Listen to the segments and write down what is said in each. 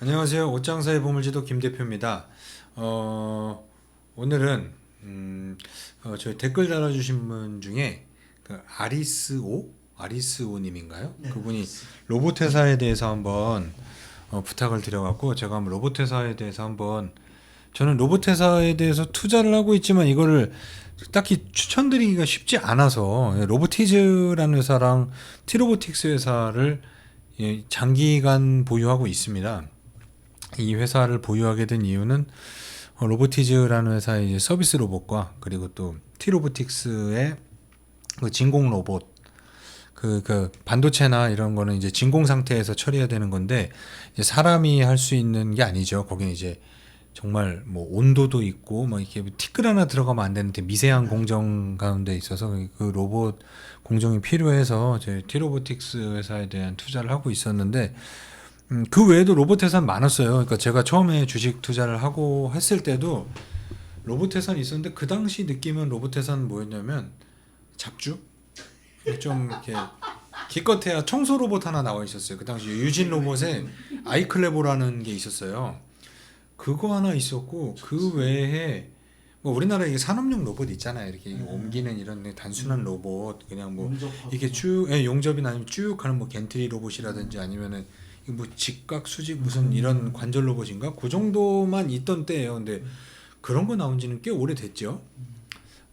안녕하세요. 옷장사의 보물지도 김 대표입니다. 오늘은 저희 댓글 달아주신 분 중에 그 아리스오님인가요? 네, 그분이 맞습니다. 로봇 회사에 대해서 한번 부탁을 드려갖고 제가 한번 로봇 회사에 대해서 한번 저는 로봇 회사에 대해서 투자를 하고 있지만 이거를 딱히 추천드리기가 쉽지 않아서 로보티즈라는 회사랑 티로보틱스 회사를 장기간 보유하고 있습니다. 이 회사를 보유하게 된 이유는 로보티즈라는 회사의 이제 서비스 로봇과 그리고 또 티로보틱스의 그 진공 로봇 그 반도체나 이런 거는 이제 진공 상태에서 처리해야 되는 건데 이제 사람이 할 수 있는 게 아니죠. 거기는 이제 정말 뭐 온도도 있고 뭐 이렇게 티끌 하나 들어가면 안 되는데 미세한 공정 가운데 있어서 그 로봇 공정이 필요해서 저희 티로보틱스 회사에 대한 투자를 하고 있었는데 그 외에도 로봇 회사는 많았어요. 그러니까 제가 처음에 주식 투자를 하고 했을 때도 로봇 회사는 있었는데 그 당시 느낌은 로봇 회사는 뭐였냐면 잡주? 좀 이렇게 기껏해야 청소 로봇 하나 나와 있었어요. 그 당시 유진 로봇에 아이클레보라는 게 있었어요. 그거 하나 있었고 그 외에 뭐 우리나라에 이게 산업용 로봇 있잖아요. 이렇게 옮기는 이런 단순한 로봇 그냥 뭐 용접하고 이게 쭉 용접이나 아니면 쭉 가는 뭐 겐트리 로봇이라든지 아니면은 뭐 직각 수직 무슨 이런 관절 로봇인가 그 정도만 있던 때예요. 근데 그런 거 나온 지는 꽤 오래됐죠.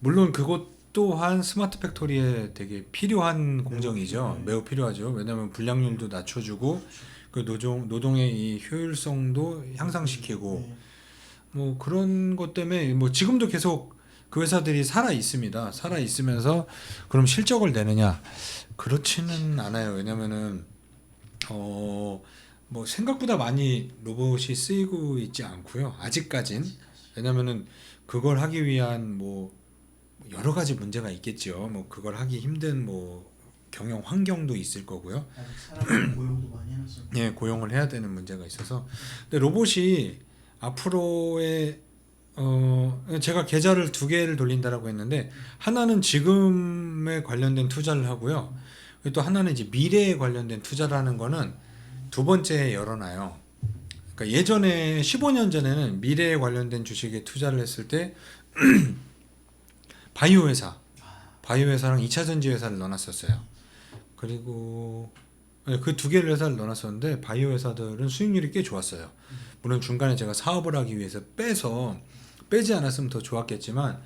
물론 그것 또한 스마트 팩토리에 되게 필요한 공정이죠. 매우 필요하죠. 왜냐하면 불량률도 낮춰주고 그 노동의 이 효율성도 향상시키고 네. 뭐 그런 것 때문에 뭐 지금도 계속 그 회사들이 살아 있습니다. 살아 있으면서 그럼 실적을 내느냐? 그렇지는 않아요. 왜냐면은 뭐 생각보다 많이 로봇이 쓰이고 있지 않고요. 아직까진. 왜냐면은 그걸 하기 위한 뭐 여러 가지 문제가 있겠죠. 뭐 그걸 하기 힘든 뭐 경영 환경도 있을 거고요. 아직 사람 고용도 많이 해놨어요. 예, 고용을 해야 되는 문제가 있어서. 근데 로봇이 앞으로의 제가 계좌를 두 개를 돌린다라고 했는데 하나는 지금에 관련된 투자를 하고요. 그리고 또 하나는 이제 미래에 관련된 투자를 하는 거는 두 번째에 열어놔요. 그러니까 예전에 15년 전에는 미래에 관련된 주식에 투자를 했을 때 바이오 회사, 바이오 회사랑 2차 전지 회사를 넣어놨었어요. 그리고 그 두 개를 회사를 넣어놨었는데 바이오 회사들은 수익률이 꽤 좋았어요. 물론 중간에 제가 사업을 하기 위해서 빼지 않았으면 더 좋았겠지만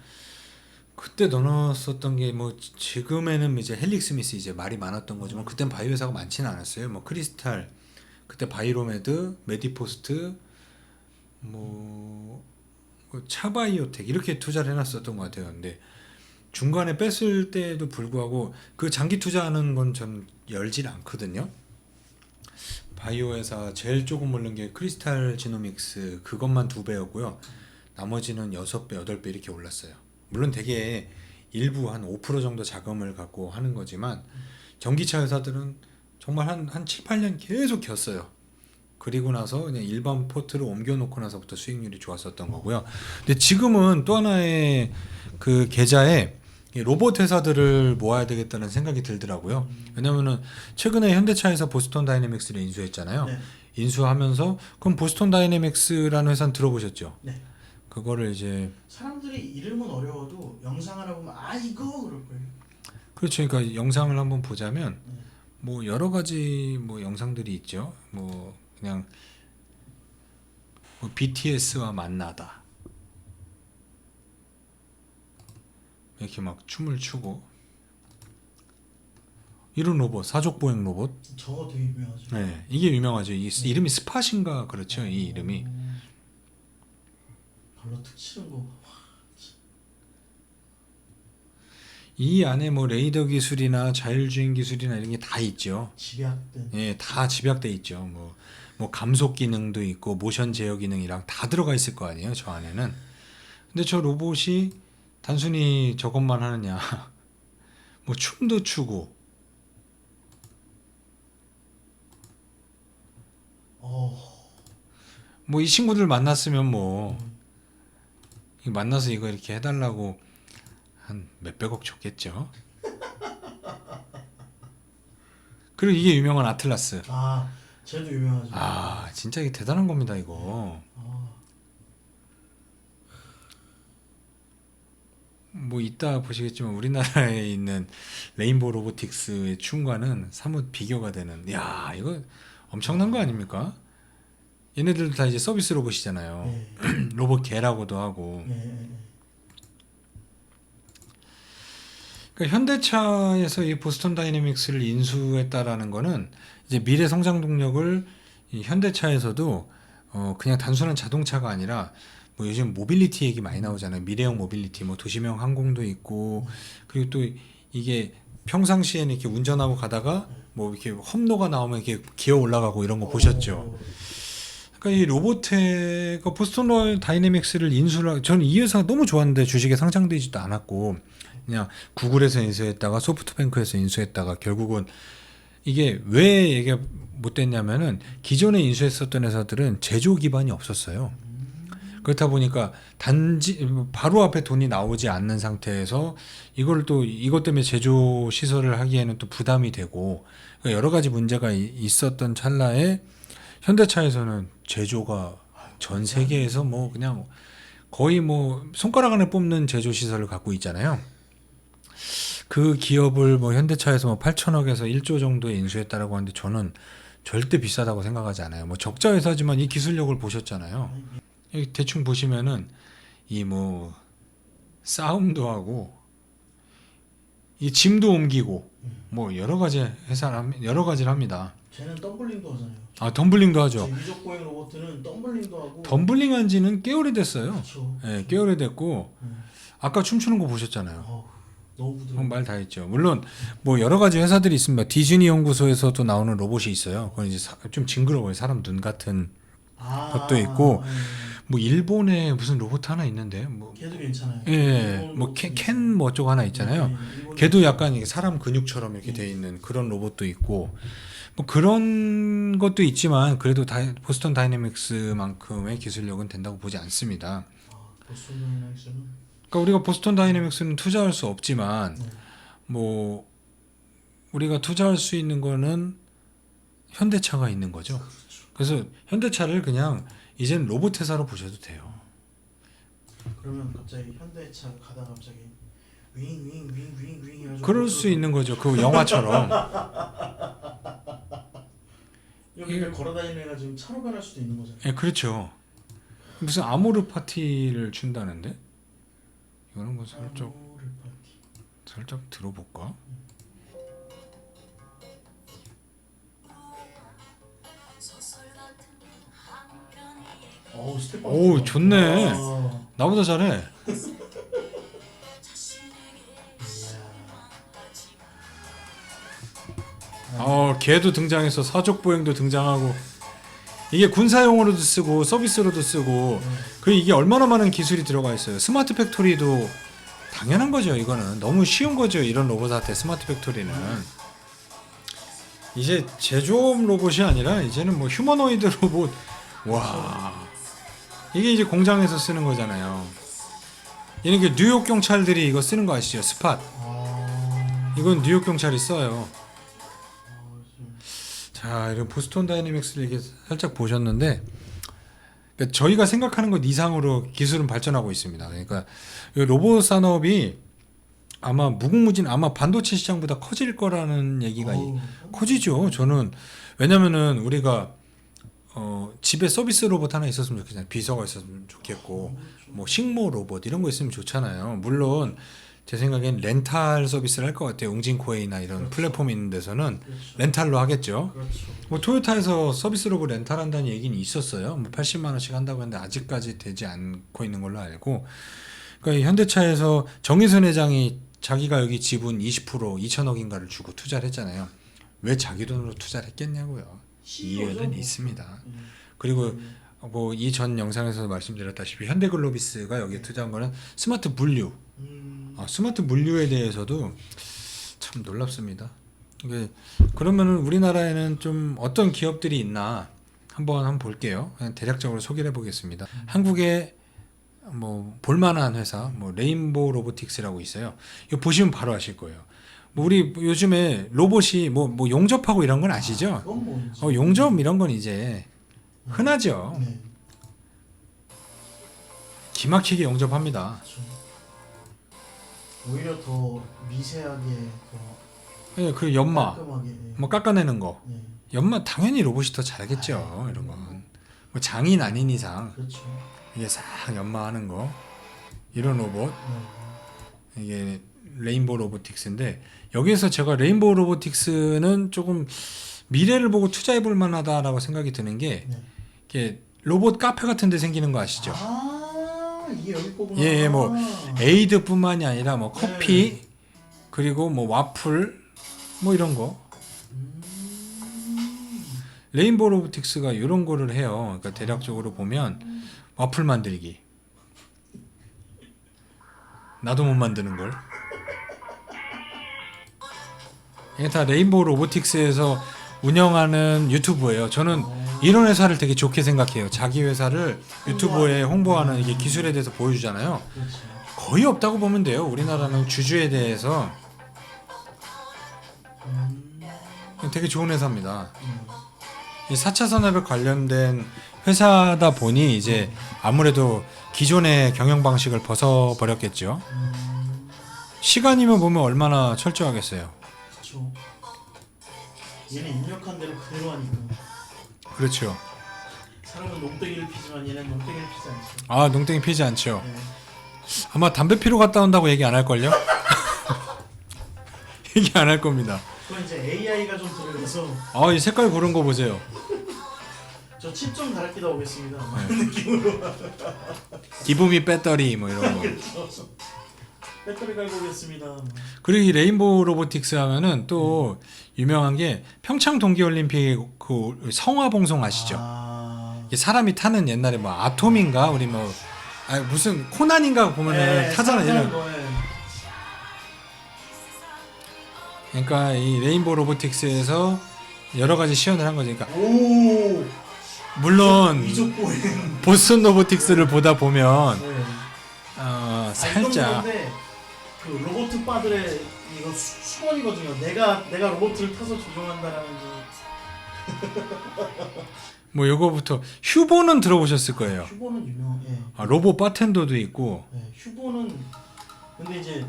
그때 넣어놨었던 게 뭐 지금에는 이제 헬릭스미스 이제 말이 많았던 거지만 그땐 바이오 회사가 많지는 않았어요. 뭐 크리스탈, 그때 바이로메드, 메디포스트, 뭐 차바이오텍 이렇게 투자를 해놨었던 것 같아요. 근데 중간에 뺐을 때도 불구하고 그 장기 투자하는 건 전 열질 않거든요. 바이오 회사 제일 조금 오른 게 크리스탈 지노믹스 그것만 2배였고요. 나머지는 6배, 8배 이렇게 올랐어요. 물론 되게 일부 한 5% 정도 자금을 갖고 하는 거지만 전기차 회사들은 정말 한 7, 8년 계속 겼어요. 그리고 나서 그냥 일반 포트로 옮겨놓고 나서부터 수익률이 좋았었던 거고요. 근데 지금은 또 하나의 그 계좌에 이 로봇 회사들을 모아야 되겠다는 생각이 들더라고요. 왜냐면은 최근에 현대차에서 보스턴 다이내믹스를 인수했잖아요. 네. 인수하면서 그럼 보스턴 다이내믹스라는 회사는 들어보셨죠? 네. 그거를 이제 사람들이 이름은 어려워도 영상 하나 보면 아 이거 그럴 거예요. 그렇죠. 그러니까 영상을 한번 보자면 네. 뭐 여러 가지 뭐 영상들이 있죠. 뭐 그냥 뭐 BTS와 만나다 이렇게 막 춤을 추고 이런 로봇 사족 보행 로봇. 저거 되게 유명하죠. 네, 이게 유명하죠. 이름이 스팟인가 그렇죠. 이 이름이 발로 툭 치는 거. 이 안에 뭐 레이더 기술이나 자율주행 기술이나 이런 게 다 있죠. 집약된. 예, 다 집약돼 있죠. 뭐 감속 기능도 있고 모션 제어 기능이랑 다 들어가 있을 거 아니에요. 저 안에는. 근데 저 로봇이 단순히 저것만 하느냐? 뭐 춤도 추고 어. 뭐 이 친구들 만났으면 뭐 만나서 이거 이렇게 해달라고 한 몇백억 줬겠죠. 그리고 이게 유명한 아틀라스. 아 쟤도 유명하죠. 아 진짜 이게 대단한 겁니다 이거. 아, 뭐 이따 보시겠지만 우리나라에 있는 레인보우 로보틱스의 춤과는 사뭇 비교가 되는. 야 이거 엄청난 거 아닙니까? 얘네들도 다 이제 서비스 로봇이잖아요. 네. 로봇 개라고도 하고. 네. 그러니까 현대차에서 이 보스턴 다이내믹스를 인수했다라는 거는 이제 미래 성장 동력을 이 현대차에서도 그냥 단순한 자동차가 아니라 뭐 요즘 모빌리티 얘기 많이 나오잖아요. 미래형 모빌리티, 뭐 도시명 항공도 있고, 그리고 또 이게 평상시에는 이렇게 운전하고 가다가 뭐 이렇게 험로가 나오면 이렇게 기어 올라가고 이런 거 보셨죠? 그러니까 이 로보텍 보스턴 다이내믹스를 인수를 저는 이 회사가 너무 좋았는데 주식에 상장되지도 않았고 그냥 구글에서 인수했다가 소프트뱅크에서 인수했다가 결국은 이게 왜 얘기가 못 됐냐면은 기존에 인수했었던 회사들은 제조 기반이 없었어요. 그렇다 보니까 단지 바로 앞에 돈이 나오지 않는 상태에서 이걸 또 이것 때문에 제조 시설을 하기에는 또 부담이 되고 그러니까 여러 가지 문제가 있었던 찰나에 현대차에서는 제조가 전 세계에서 뭐 그냥 거의 뭐 손가락 안에 뽑는 제조 시설을 갖고 있잖아요. 그 기업을 뭐 현대차에서 뭐 8천억에서 1조 정도에 인수했다라고 하는데 저는 절대 비싸다고 생각하지 않아요. 뭐 적자 회사지만 이 기술력을 보셨잖아요. 여기 대충 보시면은 이 뭐 싸움도 하고 이 짐도 옮기고 뭐 여러 가지 여러 가지를 합니다. 쟤는 덤블링도 하잖아요. 아 덤블링도 하죠. 제 미적 보행 로봇은 덤블링도 하고. 덤블링 한 지는 꽤 오래됐어요. 그렇죠. 예, 꽤 오래됐고 아까 춤추는 거 보셨잖아요. 너무 부드러워. 말 다 했죠. 물론 뭐 여러 가지 회사들이 있습니다. 디즈니 연구소에서도 나오는 로봇이 있어요. 그건 이제 좀 징그러워요. 사람 눈 같은 것도 있고 뭐 일본에 무슨 로봇 하나 있는데 뭐 걔도 괜찮아요. 예, 뭐 캔 뭐 어쩌고 하나 있잖아요. 걔도 약간 이게 사람 근육처럼 이렇게 돼 있는 그런 로봇도 있고 뭐 그런 것도 있지만 그래도 보스턴 다이내믹스만큼의 기술력은 된다고 보지 않습니다. 보스턴 다이내믹스는 그러니까 우리가 보스턴 다이내믹스는 투자할 수 없지만 뭐 우리가 투자할 수 있는 거는 현대차가 있는 거죠. 그래서 현대차를 그냥 이제는 로봇 회사로 보셔도 돼요. 그러면 갑자기 현대차 가다가 갑자기 윙윙윙윙윙 해가지고 그럴 수 있는 거죠. 그 영화처럼. 여기를 걸어다니는 애가 지금 차로 변할 수도 있는 거잖아요. 예, 그렇죠. 무슨 아모르 파티를 춘다는데? 이거는 뭐 살짝 들어볼까? 스텝 오, 좋네. 아, 나보다 잘해. 걔도 등장해서 사족 보행도 등장하고 이게 군사용으로도 쓰고 서비스로도 쓰고 그리고 이게 얼마나 많은 기술이 들어가 있어요. 스마트 팩토리도 당연한 거죠. 이거는 너무 쉬운 거죠. 이런 로봇한테 스마트 팩토리는 이제 제조업 로봇이 아니라 이제는 뭐 휴머노이드 로봇. 와, 이게 이제 공장에서 쓰는 거잖아요. 얘는 그 뉴욕 경찰들이 이거 쓰는 거 아시죠? 스팟. 이건 뉴욕 경찰이 써요. 자, 이런 보스턴 다이내믹스를 이렇게 살짝 보셨는데 그러니까 저희가 생각하는 것 이상으로 기술은 발전하고 있습니다. 그러니까 이 로봇 산업이 아마 무궁무진 아마 반도체 시장보다 커질 거라는 얘기가 커지죠. 저는 왜냐면은 우리가 집에 서비스 로봇 하나 있었으면 좋겠잖아요. 비서가 있었으면 좋겠고 뭐 식모 로봇 이런 거 있으면 좋잖아요. 물론 제 생각엔 렌탈 서비스를 할 것 같아요. 웅진코웨이나 이런 플랫폼 있는 데서는 렌탈로 하겠죠. 뭐 토요타에서 서비스 로봇 렌탈한다는 얘기는 있었어요. 뭐 80만 원씩 한다고 했는데 아직까지 되지 않고 있는 걸로 알고. 그러니까 현대차에서 정의선 회장이 자기가 여기 지분 20% 2천억인가를 주고 투자를 했잖아요. 왜 자기 돈으로 투자를 했겠냐고요. 이유는 있습니다. 그리고 뭐 이 전 영상에서 말씀드렸다시피 현대글로비스가 여기에 투자한 거는 스마트 물류. 스마트 물류에 대해서도 참 놀랍습니다. 이게 그러면은 우리나라에는 좀 어떤 기업들이 있나 한번 볼게요. 그냥 대략적으로 소개를 해보겠습니다. 한국에 뭐 볼만한 회사, 뭐 레인보우 로보틱스라고 있어요. 이거 보시면 바로 아실 거예요. 뭐 우리 요즘에 로봇이 뭐 용접하고 이런 건 아시죠? 그건 뭐 이제. 용접 이런 건 이제 흔하죠. 네. 기막히게 용접합니다. 그렇죠. 오히려 더 미세하게 더 예, 그 연마 깔끔하게. 예. 뭐 깎아내는 거. 예. 연마 당연히 로봇이 더 잘하겠죠. 이런 건. 뭐 장인 아닌 이상 그렇죠. 이게 싹 연마하는 거. 이런 로봇. 이게 레인보우 로보틱스인데 여기에서 제가 레인보우 로보틱스는 조금 미래를 보고 투자해 볼 만하다라고 생각이 드는 게 네. 이게 로봇 카페 같은 데 생기는 거 아시죠? 이게 여기 거구나. 예, 뭐 에이드뿐만이 아니라 뭐 커피 네. 그리고 뭐 와플 뭐 이런 거. 음. 레인보우 로보틱스가 이런 거를 해요. 그러니까 대략적으로 보면 와플 만들기. 나도 못 만드는 걸. 이게 다 레인보우 로보틱스에서 운영하는 유튜브예요. 저는 이런 회사를 되게 좋게 생각해요. 자기 회사를 유튜브에 홍보하는 이게 기술에 대해서 보여주잖아요. 그렇죠. 거의 없다고 보면 돼요. 우리나라는 주주에 대해서 되게 좋은 회사입니다. 이 4차 산업에 관련된 회사다 보니 이제 아무래도 기존의 경영 방식을 벗어버렸겠죠. 시간이면 보면 얼마나 철저하겠어요. 그렇죠. 얘는 입력한 대로 그대로 하니까. 그렇죠. 사람은 농땡이를 피지만 얘는 농땡이를 피지 않죠. 아, 농땡이 피지 않죠. 네. 아마 담배 피러 갔다 온다고 얘기 안 할걸요? 얘기 안 할 겁니다. 그건 이제 AI가 좀 들어가서 아, 이 색깔 고른 거 보세요. 저 칩 좀 갈아끼다 오겠습니다. 네. 느낌으로. 기브미 배터리 뭐 이런 거. 그렇죠. 배터리 갈고 오겠습니다. 그리고 이 레인보우 로보틱스 하면은 또 유명한 게 평창 동계올림픽 그 성화봉송 아시죠? 이게 사람이 타는 옛날에 뭐 아톰인가 우리 뭐 무슨 코난인가 보면은 타잖아 이런. 그러니까 이 레인보우 로보틱스에서 여러 가지 시연을 한 거지. 그러니까 오. 물론 이족 보행. 보스턴 로보틱스를 보다 보면 네. 살짝 그 로봇 바들의 이거 수건이거든요. 내가 로봇을 타서 조종한다라는 뭐 요거부터 휴보는 들어보셨을 거예요. 휴보는 유명. 예. 로봇 바텐더도 있고. 예. 휴보는 근데 이제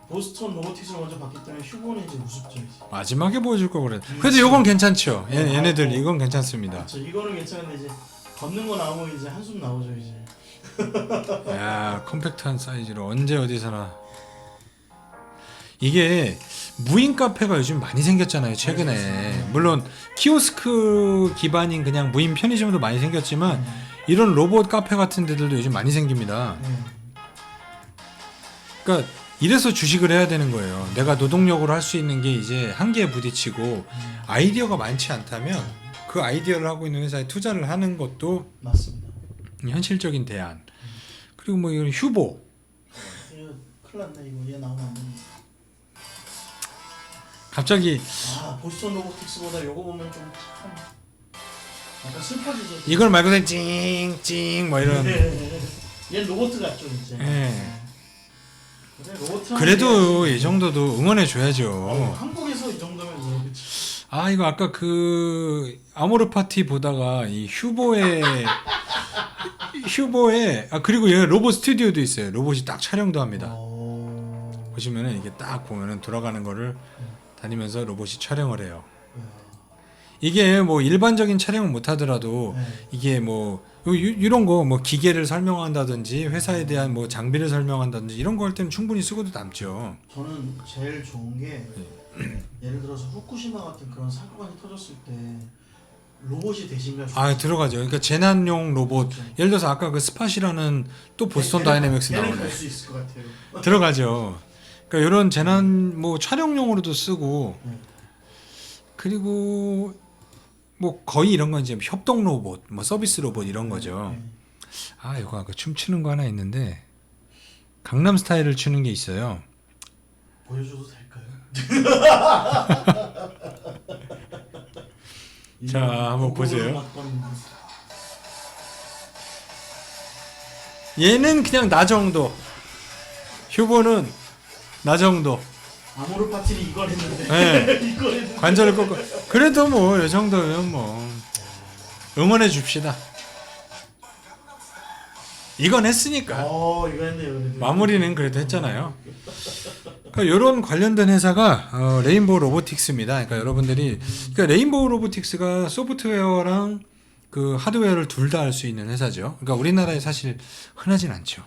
보스턴 로보틱스를 먼저 봤기 때문에 휴보는 이제 우습죠. 이제. 마지막에 보여줄 거 그래. 그래도 요건 괜찮죠. 얘네들 이건 괜찮습니다. 그렇죠. 이거는 괜찮은데 이제 걷는 거 나오면 이제 한숨 나오죠 이제. 야, 컴팩트한 사이즈로 언제 어디서나. 이게 무인 카페가 요즘 많이 생겼잖아요, 최근에. 물론 키오스크 기반인 그냥 무인 편의점도 많이 생겼지만 이런 로봇 카페 같은 데들도 요즘 많이 생깁니다. 그러니까 이래서 주식을 해야 되는 거예요. 내가 노동력으로 할 수 있는 게 이제 한계에 부딪히고 아이디어가 많지 않다면 그 아이디어를 하고 있는 회사에 투자를 하는 것도 맞습니다. 현실적인 대안. 그리고 뭐 이런 휴보. 이거 큰일 났네 이거 얘 나오면 안 됩니다. 갑자기 보스턴 로보틱스보다 요거 보면 좀 참 약간 슬퍼지죠. 이걸 말고 그냥 찡찡 뭐 이런. 얘는 로봇 같죠 이제. 예. 로봇 그래도 이 정도도 응원해 줘야죠. 한국에서 이 정도면 뭐 그치. 이거 아까 그 아모르 파티 보다가 이 휴보에 그리고 얘 로봇 스튜디오도 있어요. 로봇이 딱 촬영도 합니다. 보시면은 이게 딱 보면은 돌아가는 거를 다니면서 로봇이 촬영을 해요. 이게 뭐 일반적인 촬영은 못 하더라도 이게 뭐 이런 거 뭐 기계를 설명한다든지 회사에 대한 뭐 장비를 설명한다든지 이런 거 할 때는 충분히 쓰고도 남죠. 저는 제일 좋은 게 예를 들어서 후쿠시마 같은 그런 사고가 터졌을 때 로봇이 대신 갈 들어가죠. 그러니까 재난용 로봇. 그렇죠. 예를 들어서 아까 그 스팟이라는 또 보스턴 다이내믹스 나오네. 갈수 있을 것 같아요. 들어가죠. 그러니까 이런 재난 뭐 촬영용으로도 쓰고 그리고 뭐 거의 이런 건 이제 협동 로봇, 뭐 서비스 로봇 이런 거죠. 이거 아까 춤추는 거 하나 있는데 강남 스타일을 추는 게 있어요. 보여줘도 될까요? 자, 한번 보세요. 얘는 그냥 나 정도. 휴보는 나 정도. 아모르 파티는 이걸 했는데 네. 이걸 했는데 관절을 꺾고 그래도 뭐 이 정도면 뭐 응원해 줍시다. 이건 했으니까 이거 했네요. 그래도. 마무리는 그래도 했잖아요. 그러니까 이런 관련된 회사가 레인보우 로보틱스입니다. 그러니까 여러분들이 그러니까 레인보우 로보틱스가 소프트웨어랑 그 하드웨어를 둘 다 할 수 있는 회사죠. 그러니까 우리나라에 사실 흔하진 않죠.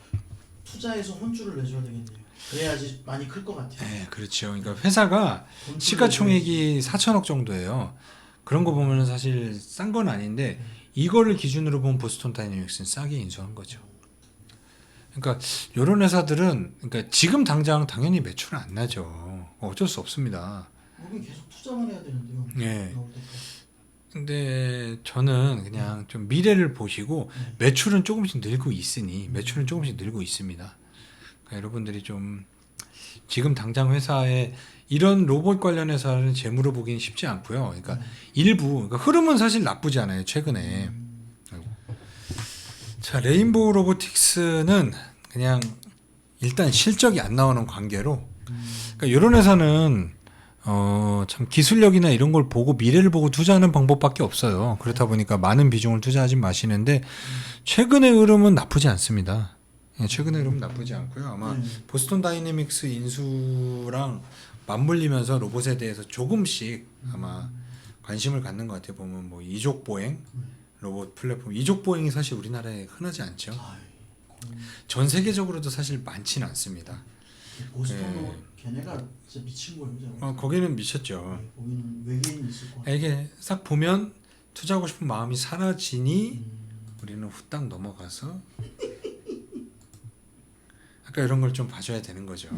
투자해서 혼주를 내줘야 되겠네요. 그래야지 많이 클 것 같아요. 네, 그렇죠. 그러니까 회사가 돈줄을 시가총액이 4천억 정도예요. 그런 거 보면은 사실 싼 건 아닌데 이거를 기준으로 보면 보스턴 다이내믹스는 싸게 인수한 거죠. 그러니까 이런 회사들은 그러니까 지금 당장 당연히 매출은 안 나죠. 어쩔 수 없습니다. 우리 계속 투자만 해야 되는데요. 예. 나올 때까지. 근데 저는 그냥 좀 미래를 보시고 매출은 조금씩 늘고 있으니 매출은 조금씩 늘고 있습니다. 그러니까 여러분들이 좀 지금 당장 회사에 이런 로봇 관련 회사는 재무로 보기는 쉽지 않고요. 그러니까 일부 그러니까 흐름은 사실 나쁘지 않아요. 최근에. 자, 레인보우 로보틱스는 그냥 일단 실적이 안 나오는 관계로 그러니까 이런 회사는 참 기술력이나 이런 걸 보고 미래를 보고 투자하는 방법밖에 없어요. 그렇다 보니까 많은 비중을 투자하지 마시는데 최근의 흐름은 나쁘지 않습니다. 예, 최근의 흐름은 나쁘지 않고요. 아마 보스턴 다이내믹스 인수랑 맞물리면서 로봇에 대해서 조금씩 아마 관심을 갖는 것 같아요. 보면 뭐 이족 보행 로봇 플랫폼 이족 보행이 사실 우리나라에 흔하지 않죠. 전 세계적으로도 사실 많지는 않습니다. 보스턴도 걔네가 진짜 미친 거예요. 거기는 미쳤죠. 거기는 외계인이 있을 것 같아요. 이게 싹 보면 투자하고 싶은 마음이 사라지니 우리는 후딱 넘어가서 아까 이런 걸 좀 봐줘야 되는 거죠.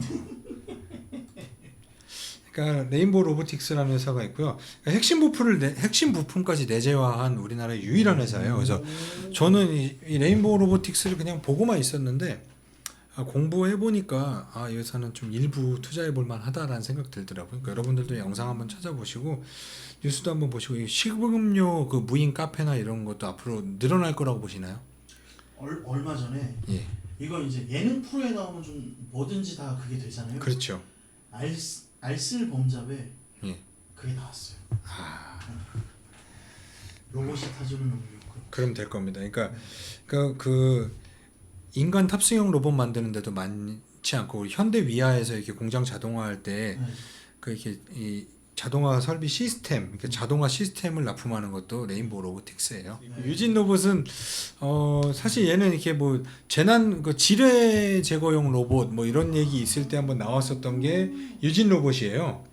그러니까 레인보우 로보틱스라는 회사가 있고요. 핵심 부품까지 내재화한 우리나라의 유일한 회사예요. 그래서 저는 이 레인보우 로보틱스를 그냥 보고만 있었는데 공부해 보니까 이 회사는 좀 일부 투자해 볼 만하다라는 생각 들더라고요. 그러니까 여러분들도 영상 한번 찾아보시고 뉴스도 한번 보시고 이 식음료 그 무인 카페나 이런 것도 앞으로 늘어날 거라고 보시나요? 얼마 전에 예, 이거 이제 예능 프로에 나오면 좀 뭐든지 다 그게 되잖아요. 그렇죠. 알쓸 범잡에 예. 그게 나왔어요. 로봇이 타주는 능력. 그럼 될 겁니다. 그러니까 그 인간 탑승형 로봇 만드는데도 많지 않고 우리 현대 위아에서 이렇게 공장 자동화할 때 그 이렇게 이 자동화 설비 시스템, 그러니까 자동화 시스템을 납품하는 것도 레인보우 로보틱스예요. 유진 로봇은 사실 얘는 이렇게 뭐 재난 그 지뢰 제거용 로봇 뭐 이런 얘기 있을 때 한번 나왔었던 게 유진 로봇이에요.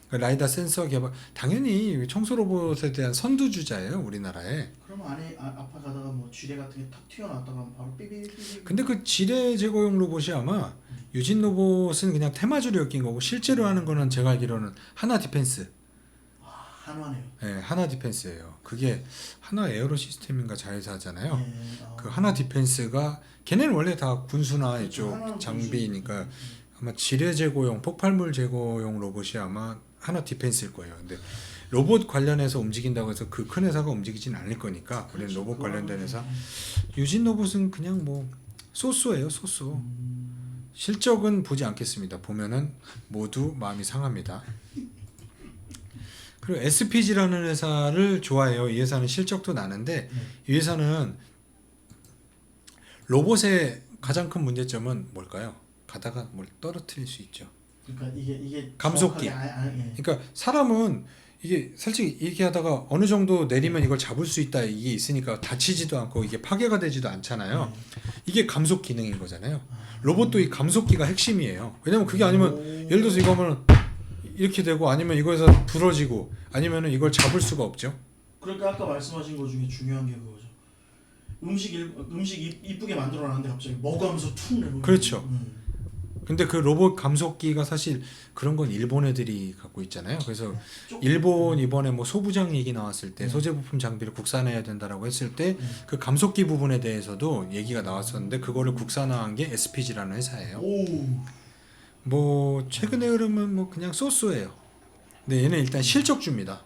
그 라이다 센서 개발 당연히 청소 로봇에 대한 선두주자예요 우리나라에. 그럼 안에 아파 가다가 뭐 쥐레 같은 게 탁 튀어나왔다가 바로 삐삐삐삐. 근데 그 지뢰 제거용 로봇이 아마 유진 로봇은 그냥 테마주로 엮인 거고 실제로 하는 거는 제가 알기로는 하나 디펜스. 한화네요. 네, 하나 디펜스예요. 그게 하나 에어로 시스템인가 자회사잖아요. 네. 그 하나 디펜스가 걔네는 원래 다 군수나 그렇죠. 이쪽 하나는 장비니까 아마 지뢰 제거용, 폭발물 제거용 로봇이 아마 하나 디펜스일 거예요. 근데 로봇 관련해서 움직인다고 해서 그 큰 회사가 움직이진 않을 거니까 우리는 그렇죠. 로봇 관련된 회사. 유진 로봇은 그냥 뭐 소스예요, 소스. 실적은 보지 않겠습니다. 보면은 모두 마음이 상합니다. 그리고 SPG라는 회사를 좋아해요. 이 회사는 실적도 나는데 이 회사는 로봇의 가장 큰 문제점은 뭘까요? 가다가 뭘 떨어뜨릴 수 있죠. 그러니까 이게 감속기. 예. 그러니까 사람은 이게 솔직히 이렇게 하다가 어느 정도 내리면 이걸 잡을 수 있다 이게 있으니까 다치지도 않고 이게 파괴가 되지도 않잖아요. 이게 감속 기능인 거잖아요. 로봇도 이 감속기가 핵심이에요. 왜냐면 그게 아니면 예를 들어서 이거 하면 이렇게 되고 아니면 이거에서 부러지고 아니면은 이걸 잡을 수가 없죠. 그러니까 아까 말씀하신 것 중에 중요한 게 그거죠. 음식 이쁘게 만들어놨는데 갑자기 먹으면서 툭 내고. 그렇죠. 근데 그 로봇 감속기가 사실 그런 건 일본 애들이 갖고 있잖아요. 그래서 일본 이번에 뭐 소부장 얘기 나왔을 때 소재 부품 장비를 국산화해야 된다라고 했을 때 그 감속기 부분에 대해서도 얘기가 나왔었는데 그거를 국산화한 게 SPG라는 회사예요. 뭐 최근의 흐름은 뭐 그냥 소스예요. 근데 얘는 일단 실적주입니다.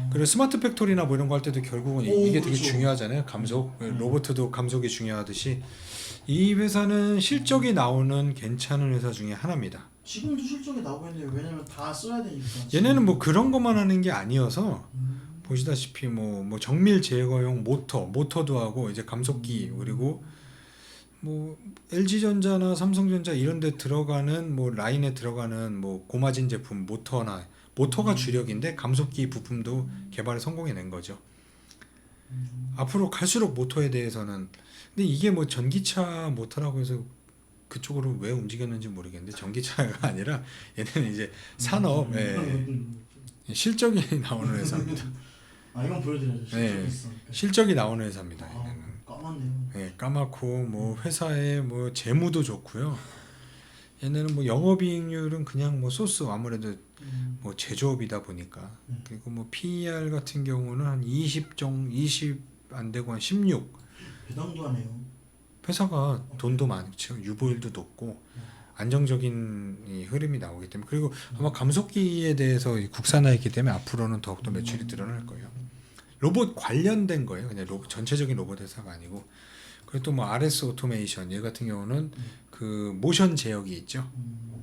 그리고 스마트 팩토리나 뭐 이런 거 할 때도 결국은 이게 되게 그렇죠. 중요하잖아요. 감속. 로봇도 감속이 중요하듯이 이 회사는 실적이 나오는 괜찮은 회사 중에 하나입니다. 지금도 실적이 나오고 있는데 왜냐면 다 써야 되니까. 얘네는 뭐 그런 것만 하는 게 아니어서 음. 보시다시피 뭐 정밀 제거용 모터도 하고 이제 감속기 그리고 뭐 LG전자나 삼성전자 이런 데 들어가는 뭐 라인에 들어가는 뭐 고마진 제품 모터가 주력인데 감속기 부품도 개발에 성공해낸 거죠. 앞으로 갈수록 모터에 대해서는 근데 이게 뭐 전기차 모터라고 해서 그쪽으로 왜 움직였는지 모르겠는데 전기차가 아니라 얘네는 이제 산업 실적이 나오는 회사입니다. 아 이건 보여드려야죠. 실적이 네. 있으니까. 실적이 나오는 회사입니다. 아, 얘네는. 까맣네요. 네, 까맣고 뭐 회사의 뭐 재무도 좋고요. 얘네는 뭐 영업이익률은 그냥 뭐 소스 아무래도 뭐 제조업이다 보니까 그리고 뭐 PER 같은 경우는 한 20 안 되고 한 16. 배당도 하네요. 회사가 돈도 많죠. 유보율도 높고 안정적인 이 흐름이 나오기 때문에 그리고 아마 감속기에 대해서 국산화했기 때문에 앞으로는 더욱더 매출이 늘어날 거예요. 로봇 관련된 거예요. 그냥 전체적인 로봇 회사가 아니고 그리고 또 뭐 RS 오토메이션 얘 같은 경우는 그 모션 제어기 있죠.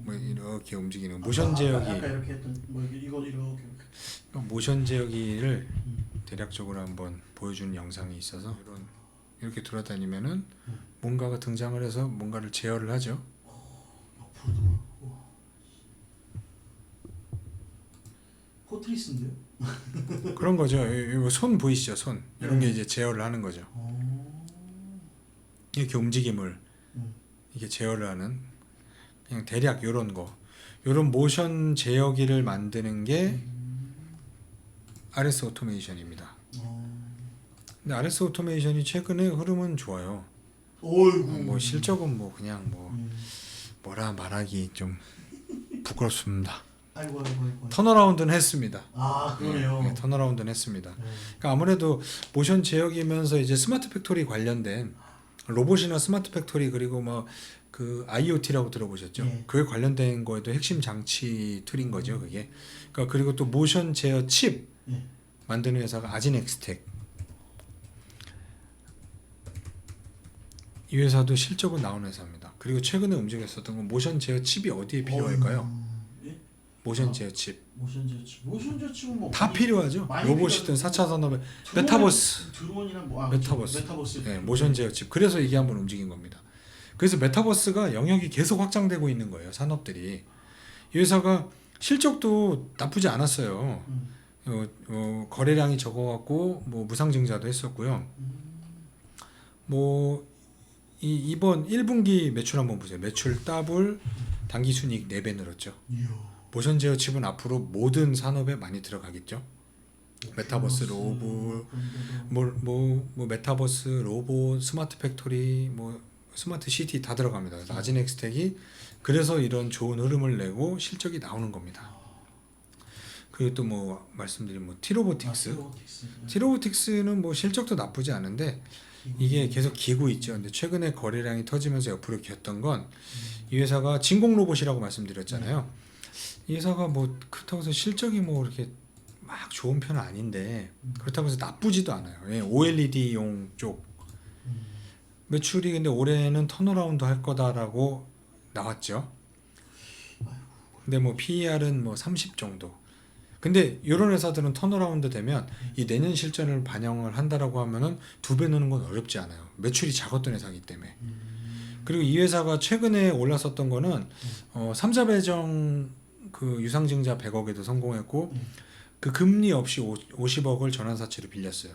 뭐 이렇게 움직이는 모션 제어기 아까 이렇게 했던 뭐 이거 이렇게. 모션 제어기를 대략적으로 한번 보여주는 영상이 있어서 이렇게 돌아다니면은 뭔가가 등장을 해서 뭔가를 제어를 하죠. 앞으로 돌아. 우와. 포트리스인데요? 그런 거죠. 이거 손 보이시죠? 손 이런 게 이제 제어를 하는 거죠. 이렇게 움직임을 이게 제어를 하는 그냥 대략 요런 모션 제어기를 만드는 게 RS 오토메이션입니다. 근데 RS 오토메이션이 최근에 흐름은 좋아요. 어이구. 뭐 실적은 뭐 그냥 뭐 뭐라 말하기 좀 부끄럽습니다. 아이고. 턴어라운드는 했습니다. 아 그러네요. 네, 턴어라운드는 했습니다. 그러니까 아무래도 모션 제어기면서 이제 스마트 팩토리 관련된 로봇이나 스마트 팩토리 그리고 뭐 그 IoT라고 들어보셨죠? 네. 그에 관련된 거에도 핵심 장치 틀인 거죠, 그게. 그러니까 그리고 또 모션 제어 칩 네. 만드는 회사가 아진엑스텍. 이 회사도 실적은 나오는 회사입니다. 그리고 최근에 움직였었던 건 모션 제어 칩이 어디에 필요할까요? 예? 모션 제어 칩. 모션 제어칩은 뭐 다 필요하죠. 많이 로봇이든 4차 산업에 메타버스. 드론이나 뭐 메타버스. 메타버스. 네, 모션 제어 칩. 그래서 이게 한번 움직인 겁니다. 그래서 메타버스가 영역이 계속 확장되고 있는 거예요. 산업들이. 이 회사가 실적도 나쁘지 않았어요. 거래량이 적어갖고 뭐 무상증자도 했었고요. 뭐 이번 1분기 매출 한번 보세요. 매출 더블, 당기순이익 4배 늘었죠. 이야. 모션 제어 칩은 앞으로 모든 산업에 많이 들어가겠죠. 메타버스 로봇, 뭐 메타버스 로봇, 스마트 팩토리, 뭐 스마트 시티 다 들어갑니다. 그래서 아진엑스텍이 그래서 이런 좋은 흐름을 내고 실적이 나오는 겁니다. 그리고 또 뭐 말씀드린 뭐 티로보틱스. 티로보틱스는 뭐 실적도 나쁘지 않은데 이게 계속 기고 있죠. 근데 최근에 거래량이 터지면서 옆으로 기었던 건 이 회사가 진공 로봇이라고 말씀드렸잖아요. 이 회사가 뭐 그렇다고 해서 실적이 뭐 이렇게 막 좋은 편은 아닌데 그렇다고 해서 나쁘지도 않아요. 예, OLED용 쪽 매출이 근데 올해는 턴어라운드 할 거다라고 나왔죠. 근데 뭐 PER은 뭐 30 정도. 근데 이런 회사들은 턴어라운드 되면 이 내년 실전을 반영을 한다라고 하면은 2배 느는 건 어렵지 않아요. 매출이 작았던 회사이기 때문에. 그리고 이 회사가 최근에 올랐었던 거는 3, 4배정 그 유상증자 100억에도 성공했고 그 금리 없이 50억을 전환사채로 빌렸어요.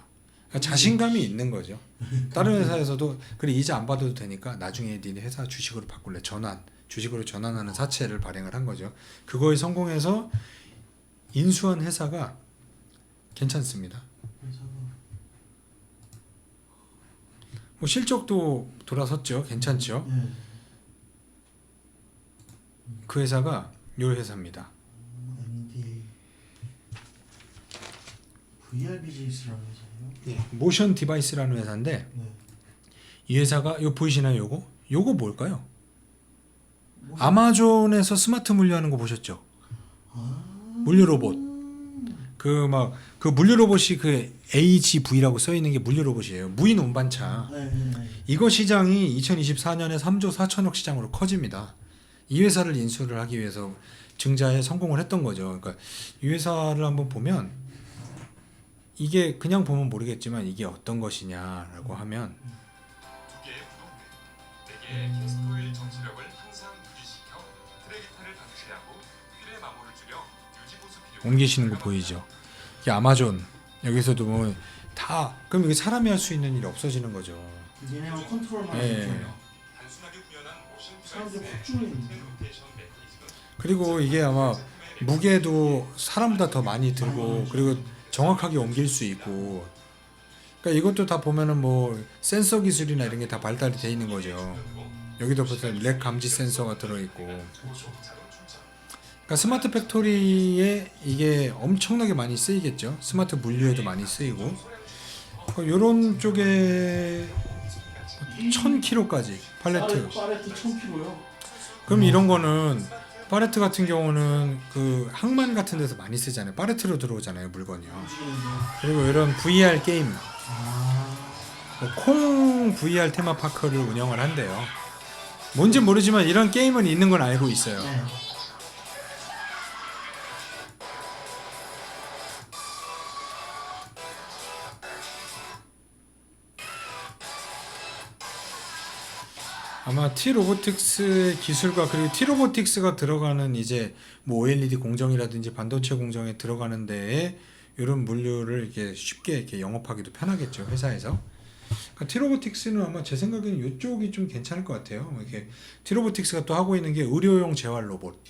그러니까 자신감이 있는 거죠. 다른 회사에서도 그래 이자 안 받아도 되니까 나중에 니네 회사 주식으로 바꿀래 주식으로 전환하는 사채를 발행을 한 거죠. 그거에 성공해서 인수한 회사가 괜찮습니다. 뭐 실적도 돌아섰죠. 괜찮죠. 그 회사가 요 회사입니다. MD VRBGS라는 회사예요? 모션 디바이스라는 회사인데 네. 이 회사가 요 보이시나요? 요거 뭘까요? 아마존에서 스마트 물류하는 거 보셨죠? 물류 로봇. 그 물류 로봇이 그 AGV라고 써 있는 게 물류 로봇이에요. 무인 운반차. 네. 이거 시장이 2024년에 3조 4천억 시장으로 커집니다. 이 회사를 인수를 하기 위해서 증자에 성공을 했던 거죠. 그러니까 이 회사를 한번 보면 이게 그냥 보면 모르겠지만 이게 어떤 것이냐라고 하면 두 개의 부동맥, 네 개의 캐스토일 정지력을 항상 유지시켜 트랙이탈을 방지하고 휠의 마모를 줄여 유지 보수 비용 옮기시는 거 보이죠? 이게 아마존 여기서도 뭐 다 그럼 이게 사람이 할 수 있는 일이 없어지는 거죠. 얘네만 컨트롤만 예. 해주면 단순하게 구현한 모션 사람들이 디바이스의 확 줄이는 로테이션 메커니즘은 그리고 이게 아마 무게도 사람보다 더 많이 들고 그리고 정확하게 옮길 수 있고 그러니까 이것도 다 보면은 뭐 센서 기술이나 이런 게 다 발달이 돼 있는 거죠. 여기도 벌써 렉 감지 센서가 들어있고 고속차로 충전. 그러니까 스마트 팩토리에 이게 엄청나게 많이 쓰이겠죠. 스마트 물류에도 많이 쓰이고 이런 쪽에 1000kg까지 팔레트. 파레트 1000kg요. 그럼 이런 거는 파레트 같은 경우는 그 항만 같은 데서 많이 쓰잖아요. 파레트로 들어오잖아요, 물건이요. 움직이는데. 그리고 이런 VR 게임, 아, 콩 VR 테마파크를 운영을 한대요. 뭔지 모르지만 이런 게임은 있는 건 알고 있어요. 네. 아마 T-로보틱스의 기술과 그리고 T-로보틱스가 들어가는 이제 뭐 OLED 공정이라든지 반도체 공정에 들어가는 데에 이런 물류를 이렇게 쉽게 이렇게 영업하기도 편하겠죠, 회사에서. 그러니까 T-로보틱스는 아마 제 생각에는 이쪽이 좀 괜찮을 것 같아요. 이렇게 T-로보틱스가 또 하고 있는 게 의료용 재활 로봇.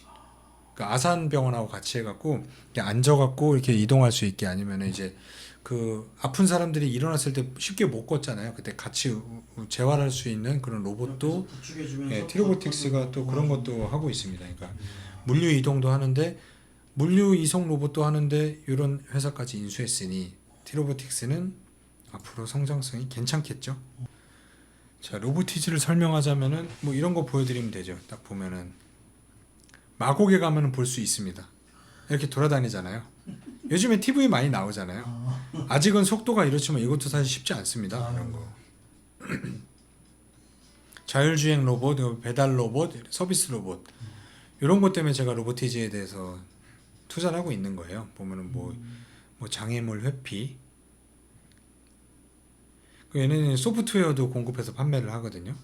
그러니까 아산병원하고 같이 해갖고 이렇게 앉아갖고 이렇게 이동할 수 있게 아니면 이제 그 아픈 사람들이 일어났을 때 쉽게 못 걷잖아요. 그때 같이 재활할 수 있는 그런 로봇도 부축해주면서 예, T-로보틱스가 또 그런 것도 하고 있습니다. 그러니까 물류 이동도 하는데 물류 이송 로봇도 하는데 이런 회사까지 인수했으니 T-로보틱스는 앞으로 성장성이 괜찮겠죠. 자, 로보티즈를 설명하자면은 뭐 이런 거 보여드리면 되죠. 딱 보면은 마곡에 가면은 볼 수 있습니다. 이렇게 돌아다니잖아요. 요즘에 TV 많이 나오잖아요. 아직은 속도가 이렇지만 이것도 사실 쉽지 않습니다. 이런 거. 자율주행 로봇, 배달 로봇, 서비스 로봇 이런 것 때문에 제가 로보티즈에 대해서 투자를 하고 있는 거예요. 보면은 뭐 장애물 회피 그 얘네는 소프트웨어도 공급해서 판매를 하거든요.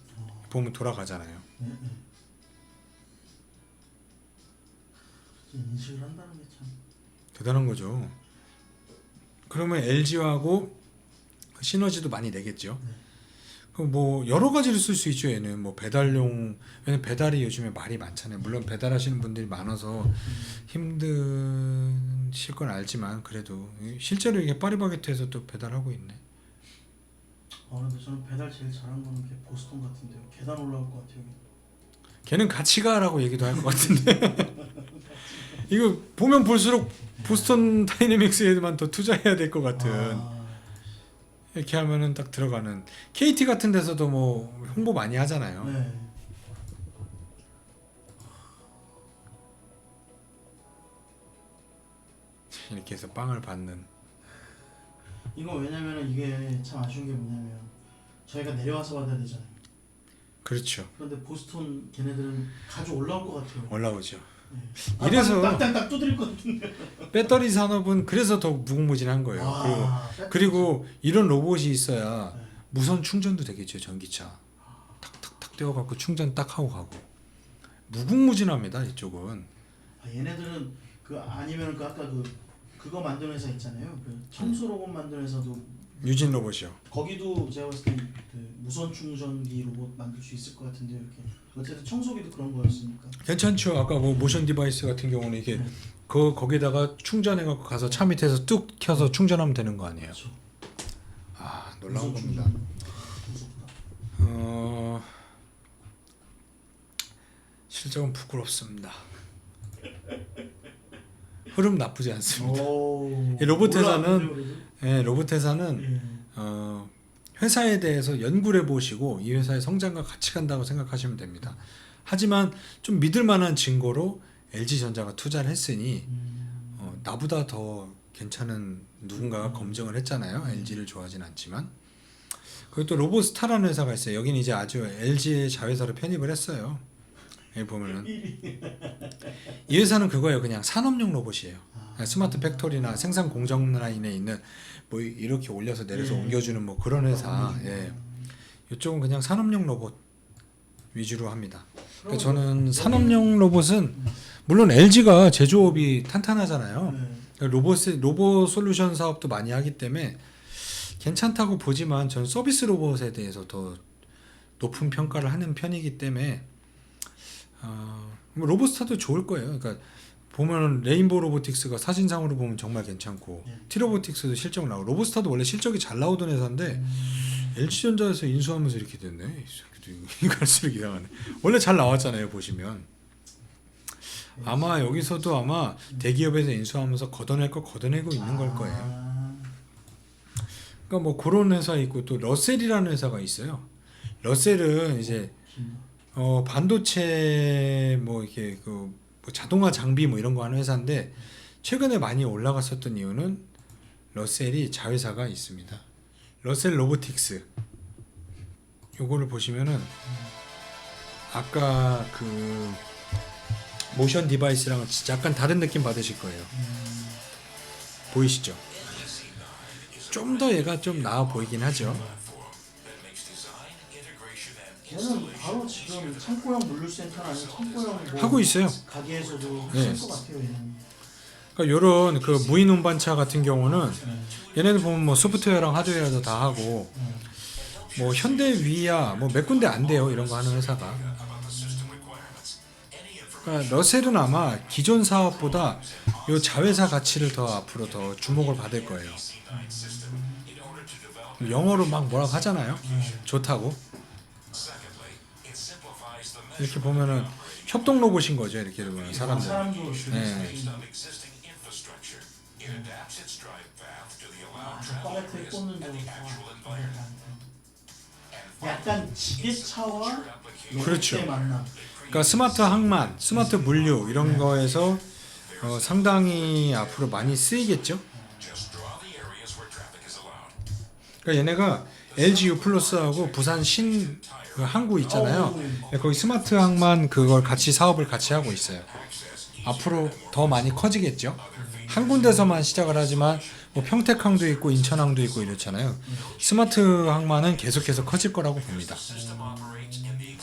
보면 돌아가잖아요. 네, 네. 인식을 한다는 게 참. 대단한 거죠. 그러면 LG하고 시너지도 많이 내겠죠. 그럼 뭐 여러 가지를 쓸 수 있죠. 얘는 뭐 배달용 왜냐면 배달이 요즘에 말이 많잖아요. 물론 배달하시는 분들이 많아서 힘드실 건 알지만 그래도 실제로 이게 파리바게트에서 또 배달하고 있네. 근데 저는 배달 제일 잘하는 거는 걔 보스턴 같은데요. 계단 올라올 것 같아요. 걔는 같이 가라고 얘기도 할 것 같은데. 이거 보면 볼수록 보스턴 다이내믹스에만 더 투자해야 될 것 같은. 이렇게 하면은 딱 들어가는. KT 같은 데서도 뭐 홍보 많이 하잖아요. 네. 이렇게 해서 빵을 받는. 이거 왜냐면은 이게 참 아쉬운 게 뭐냐면 저희가 내려와서 받아야 되잖아요. 그렇죠. 그런데 보스턴 걔네들은 가져 올라올 것 같아요. 올라오죠. 네. 이래서 딱딱딱 두드릴 것 같은데. 배터리 산업은 그래서 더 무궁무진한 거예요. 그리고 이런 로봇이 있어야 네. 무선 충전도 되겠죠. 전기차 탁탁탁 떼어갖고 충전 딱 하고 가고 무궁무진합니다. 이쪽은. 얘네들은 그 아니면 그 아까 그거 만드는 회사 있잖아요. 그 청소 로봇 만드는 회사도 유진 로봇이요. 거기도 제가 봤을 때 그 무선 충전기 로봇 만들 수 있을 것 같은데 이렇게 어쨌든 청소기도 그런 거였으니까. 괜찮죠. 아까 뭐 모션 디바이스 같은 경우는 이게 거기다가 충전해갖고 가서 차 밑에서 뚝 켜서 충전하면 되는 거 아니에요. 그렇죠. 아 놀라운 무선 겁니다. 충전. 무섭다. 실적은 부끄럽습니다. 흐름 나쁘지 않습니다. 이 로봇 회사는 로봇 회사는 회사에 대해서 연구를 해보시고 이 회사의 성장과 같이 간다고 생각하시면 됩니다. 하지만 좀 믿을 만한 증거로 LG전자가 투자를 했으니 나보다 더 괜찮은 누군가가 검증을 했잖아요. LG를 좋아하진 않지만. 그리고 또 로봇스타라는 회사가 있어요. 여기는 이제 아주 LG의 자회사로 편입을 했어요. 여기 보면은 이 회사는 그거예요. 그냥 산업용 로봇이에요. 스마트 팩토리나 생산 공정 라인에 있는 뭐 이렇게 올려서 내려서 옮겨주는 뭐 그런 회사. 예. 이쪽은 그냥 산업용 로봇 위주로 합니다. 그러니까 저는 산업용 로봇은 물론 LG가 제조업이 탄탄하잖아요. 로봇 솔루션 사업도 많이 하기 때문에 괜찮다고 보지만 저는 서비스 로봇에 대해서 더 높은 평가를 하는 편이기 때문에 뭐 로봇스타도 좋을 거예요. 그러니까 보면 레인보우 로보틱스가 사진상으로 보면 정말 괜찮고 티로보틱스도 실적 나오고 로봇스타도 원래 실적이 잘 나오던 회사인데 LG전자에서 인수하면서 이렇게 됐네. 갈수록 이상하네. 원래 잘 나왔잖아요. 보시면 아마 여기서도 아마 대기업에서 인수하면서 걷어낼 거 걷어내고 있는 걸 거예요. 그러니까 뭐 그런 회사 있고 또 러셀이라는 회사가 있어요. 러셀은 이제 반도체 뭐 이렇게 그 뭐 자동화 장비 뭐 이런 거 하는 회사인데 최근에 많이 올라갔었던 이유는 러셀이 자회사가 있습니다. 러셀 로보틱스. 요거를 보시면은 아까 그 모션 디바이스랑은 진짜 약간 다른 느낌 받으실 거예요. 보이시죠? 좀 더 얘가 좀 나아 보이긴 하죠. 얘는 바로 지금 창고형 물류센터나 아니면 창고형 뭐 하고 있어요. 가게에서도 네. 쓸 것 같아요. 얘는. 그러니까 요런 그 무인 운반차 같은 경우는 얘네들 보면 뭐 소프트웨어랑 하드웨어도 다 하고 뭐 현대 위야 뭐 몇 군데 안 돼요. 이런 거 하는 회사가. 그러니까 러셀은 아마 기존 사업보다 요 자회사 가치를 더 앞으로 더 주목을 받을 거예요. 영어로 막 뭐라고 하잖아요. 좋다고. 이렇게 보면은 협동 로봇인 거죠. 이렇게 보면 사람들. 사람도 네. 바게트에 꽂는 거 약간 지게차와 그렇죠. 로봇의 만남. 그러니까 스마트 항만, 스마트 물류 이런 거에서 상당히 앞으로 많이 쓰이겠죠. 그러니까 얘네가 LG U 플러스하고 부산 신 그 항구 있잖아요. 거기 스마트 항만 그걸 같이 사업을 같이 하고 있어요. 앞으로 더 많이 커지겠죠. 한 군데서만 시작을 하지만 뭐 평택항도 있고 인천항도 있고 이렇잖아요. 스마트 항만은 계속해서 커질 거라고 봅니다.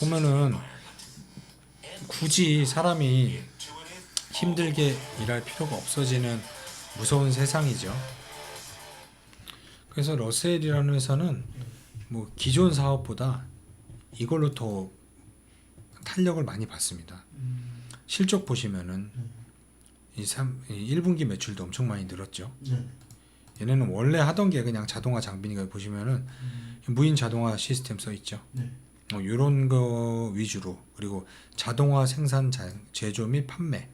보면은 굳이 사람이 힘들게 일할 필요가 없어지는 무서운 세상이죠. 그래서 러셀이라는 회사는 뭐 기존 사업보다 이걸로 더 탄력을 많이 받습니다. 실적 보시면은 1분기 매출도 엄청 많이 늘었죠. 얘네는 원래 하던 게 그냥 자동화 장비니까 보시면은 무인 자동화 시스템 써 있죠. 이런 거 위주로 그리고 자동화 생산 제조 및 판매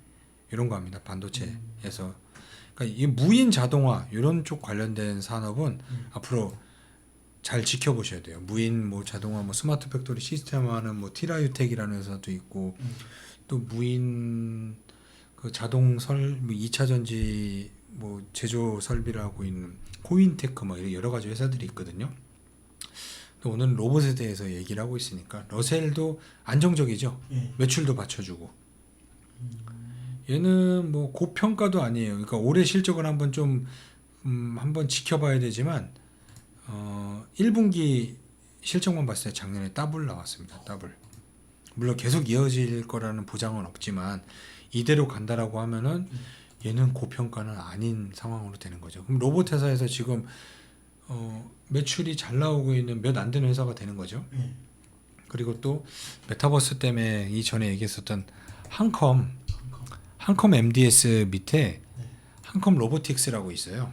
이런 거 합니다. 반도체에서. 그러니까 이 무인 자동화 이런 쪽 관련된 산업은 앞으로 잘 지켜보셔야 돼요. 무인 뭐 자동화 뭐 스마트 팩토리 시스템화는 뭐 티라유텍이라는 회사도 있고 또 무인 그 자동 뭐 2차 전지 뭐 제조 설비를 하고 있는 코인테크 막 이런 여러 가지 회사들이 있거든요. 오늘 로봇에 대해서 얘기를 하고 있으니까 러셀도 안정적이죠. 매출도 받쳐주고. 얘는 뭐 고평가도 아니에요. 그러니까 올해 실적을 한번 좀 한번 지켜봐야 되지만 1분기 실적만 봤을 때 작년에 더블 나왔습니다. 더블. 물론 계속 이어질 거라는 보장은 없지만 이대로 간다라고 하면은 얘는 고평가는 아닌 상황으로 되는 거죠. 그럼 로봇 회사에서 지금 매출이 잘 나오고 있는 몇 안 되는 회사가 되는 거죠. 그리고 또 메타버스 때문에 이전에 얘기했었던 한컴 MDS 밑에 한컴 로보틱스라고 있어요.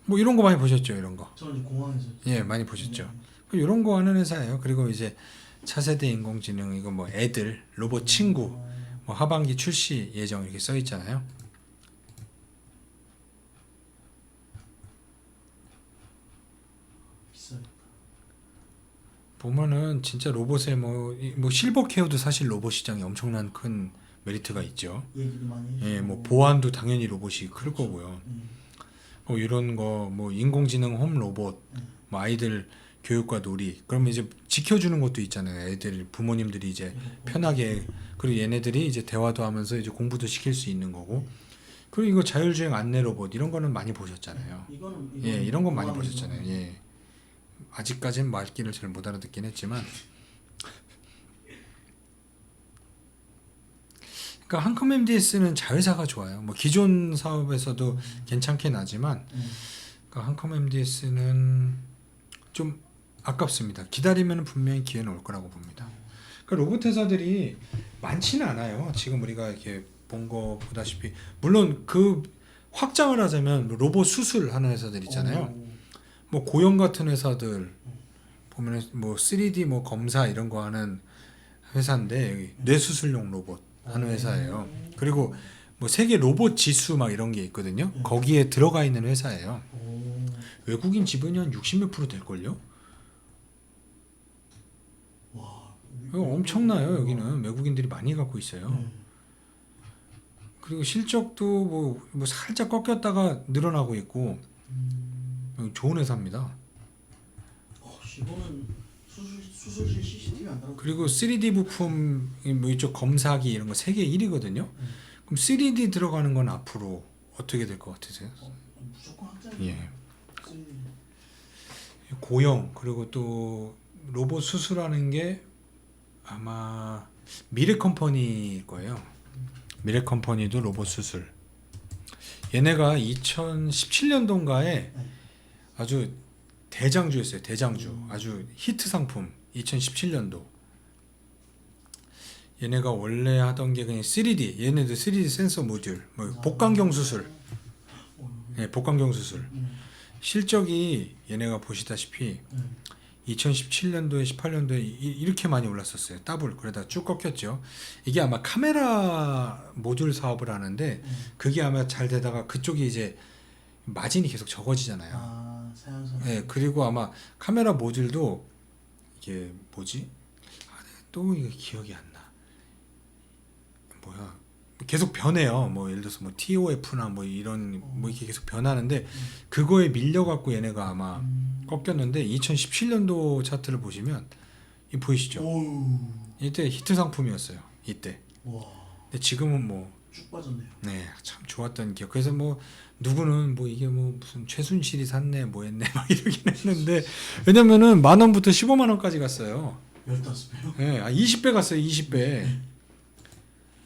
뭐 이런 거 많이 보셨죠, 이런 거. 저는 공항에서 예, 많이 보셨죠. 이런 거 하는 회사예요. 그리고 이제 차세대 인공지능 이거 뭐 애들 로봇 친구 뭐 하반기 출시 예정 이렇게 써 있잖아요. 비싸요. 보면은 진짜 로봇에 뭐 실버 케어도 사실 로봇 시장에 엄청난 큰 메리트가 있죠. 얘기도 많이 예, 뭐 보안도 당연히 로봇이 클 거고요. 뭐 이런 거 뭐 인공지능 홈 로봇, 뭐 아이들 교육과 놀이. 그러면 이제 지켜주는 것도 있잖아요. 애들 부모님들이 이제 편하게 그리고 얘네들이 이제 대화도 하면서 이제 공부도 시킬 수 있는 거고. 그리고 이거 자율주행 안내 로봇 이런 거는 많이 보셨잖아요. 예, 이런 건 많이 보셨잖아요. 예. 아직까지는 말귀를 잘 못 알아듣긴 했지만 그러니까 한컴 MDS는 자회사가 좋아요. 뭐 기존 사업에서도 괜찮긴 하지만 그러니까 한컴 MDS는 좀 아깝습니다. 기다리면 분명히 기회는 올 거라고 봅니다. 그러니까 로봇 회사들이 많지는 않아요. 지금 우리가 이렇게 본 거 보다시피 물론 그 확장을 하자면 로봇 수술하는 회사들 있잖아요. 뭐 고영 같은 회사들 보면은 뭐 3D 뭐 검사 이런 거 하는 회사인데 여기 뇌수술용 로봇 하는 회사예요. 그리고 뭐 세계 로봇 지수 막 이런 게 있거든요. 거기에 들어가 있는 회사예요. 외국인 지분이 한 60몇 프로 될 걸요. 와, 이거 엄청나요. 여기는 외국인들이 많이 갖고 있어요. 그리고 실적도 뭐 살짝 꺾였다가 늘어나고 있고 좋은 회사입니다. 이거는 수술실 CCTV 안 달아. 그리고 3D 부품 뭐 이쪽 검사기 이런 거 세계 1위거든요. 그럼 3D 들어가는 건 앞으로 어떻게 될 것 같으세요? 무조건 확장. 예. 고형 그리고 또 로봇 수술하는 게 아마 미래 컴퍼니일 거예요. 미래 컴퍼니도 로봇 수술. 얘네가 2017년도인가에 아주 대장주였어요. 대장주. 아주 히트 상품. 2017년도. 얘네가 원래 하던 게 그냥 3D. 얘네들 3D 센서 모듈. 뭐 복강경 수술. 네, 복강경 수술. 실적이 얘네가 보시다시피 2017년도에 18년도에 이렇게 많이 올랐었어요. 더블. 그러다 쭉 꺾였죠. 이게 아마 카메라 모듈 사업을 하는데 그게 아마 잘 되다가 그쪽이 이제 마진이 계속 적어지잖아요. 사양선. 네, 그리고 아마 카메라 모듈도 이게 뭐지? 또 이거 기억이 안 나. 뭐야? 계속 변해요. 뭐 예를 들어서 뭐 TOF나 뭐 이런 뭐 이렇게 계속 변하는데 그거에 밀려 갖고 얘네가 아마 꺾였는데 2017년도 차트를 보시면 이 보이시죠? 이때 히트 상품이었어요. 이때. 와. 근데 지금은 뭐 쭉 빠졌네요. 네, 참 좋았던 기억. 그래서 뭐 누구는 뭐 이게 뭐 무슨 최순실이 샀네 뭐 했네 막 이러긴 했는데 왜냐면은 10,000원부터 150,000원까지 갔어요. 15배요? 예, 20배 갔어요. 20배.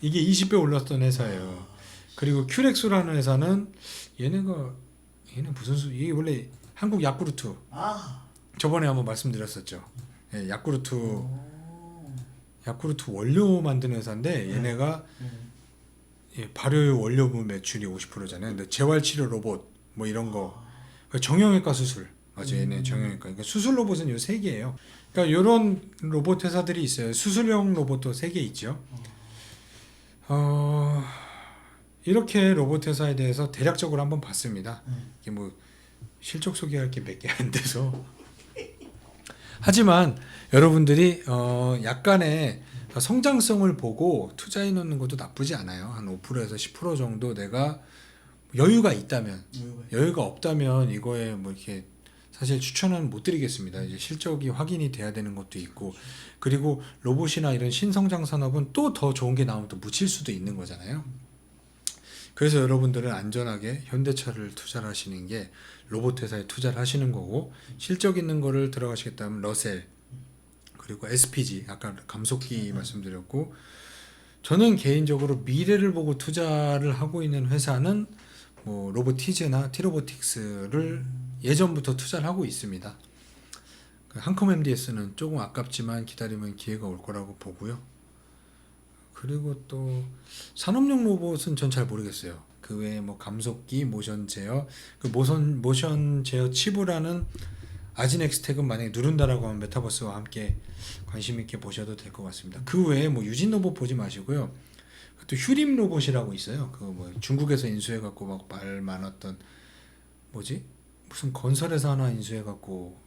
이게 20배 올랐던 회사예요. 그리고 큐렉스라는 회사는 얘는 무슨 이게 원래 한국 야쿠르트 저번에 한번 말씀드렸었죠. 예, 야쿠르트 원료 만드는 회사인데 얘네가 예, 발효 원료분 매출이 50%잖아요. 근데 재활치료 로봇 뭐 이런 거 정형외과 수술 맞아요. 얘네 정형외과. 그러니까 수술 로봇은 요 3개예요. 그러니까 이런 로봇 회사들이 있어요. 수술용 로봇도 3개 있죠. 이렇게 로봇 회사에 대해서 대략적으로 한번 봤습니다. 이게 뭐 실적 소개할 게 몇 개 안 돼서. 하지만 여러분들이 약간의 성장성을 보고 투자해 놓는 것도 나쁘지 않아요. 한 5%에서 10% 정도 내가 여유가 있다면, 여유가 없다면 이거에 뭐 이렇게 사실 추천은 못 드리겠습니다. 이제 실적이 확인이 돼야 되는 것도 있고, 그리고 로봇이나 이런 신성장 산업은 또 더 좋은 게 나오면 또 묻힐 수도 있는 거잖아요. 그래서 여러분들은 안전하게 현대차를 투자를 하시는 게 로봇 회사에 투자를 하시는 거고, 실적 있는 거를 들어가시겠다면 러셀, 그리고 SPG 아까 감속기 말씀드렸고, 저는 개인적으로 미래를 보고 투자를 하고 있는 회사는 뭐 로보티즈나 티로보틱스를 예전부터 투자를 하고 있습니다. 한컴 MDS는 조금 아깝지만 기다리면 기회가 올 거라고 보고요. 그리고 또 산업용 로봇은 전 잘 모르겠어요. 그 외에 뭐 감속기, 모션 제어, 그 모션 제어 치부라는 아진엑스텍은 만약에 누른다라고 하면 메타버스와 함께 관심 있게 보셔도 될 것 같습니다. 그 외에 뭐 유진 로봇 보지 마시고요. 또 휴림 로봇이라고 있어요. 그 뭐 중국에서 인수해 갖고 막 말 많았던 뭐지? 무슨 건설회사 하나 인수해 갖고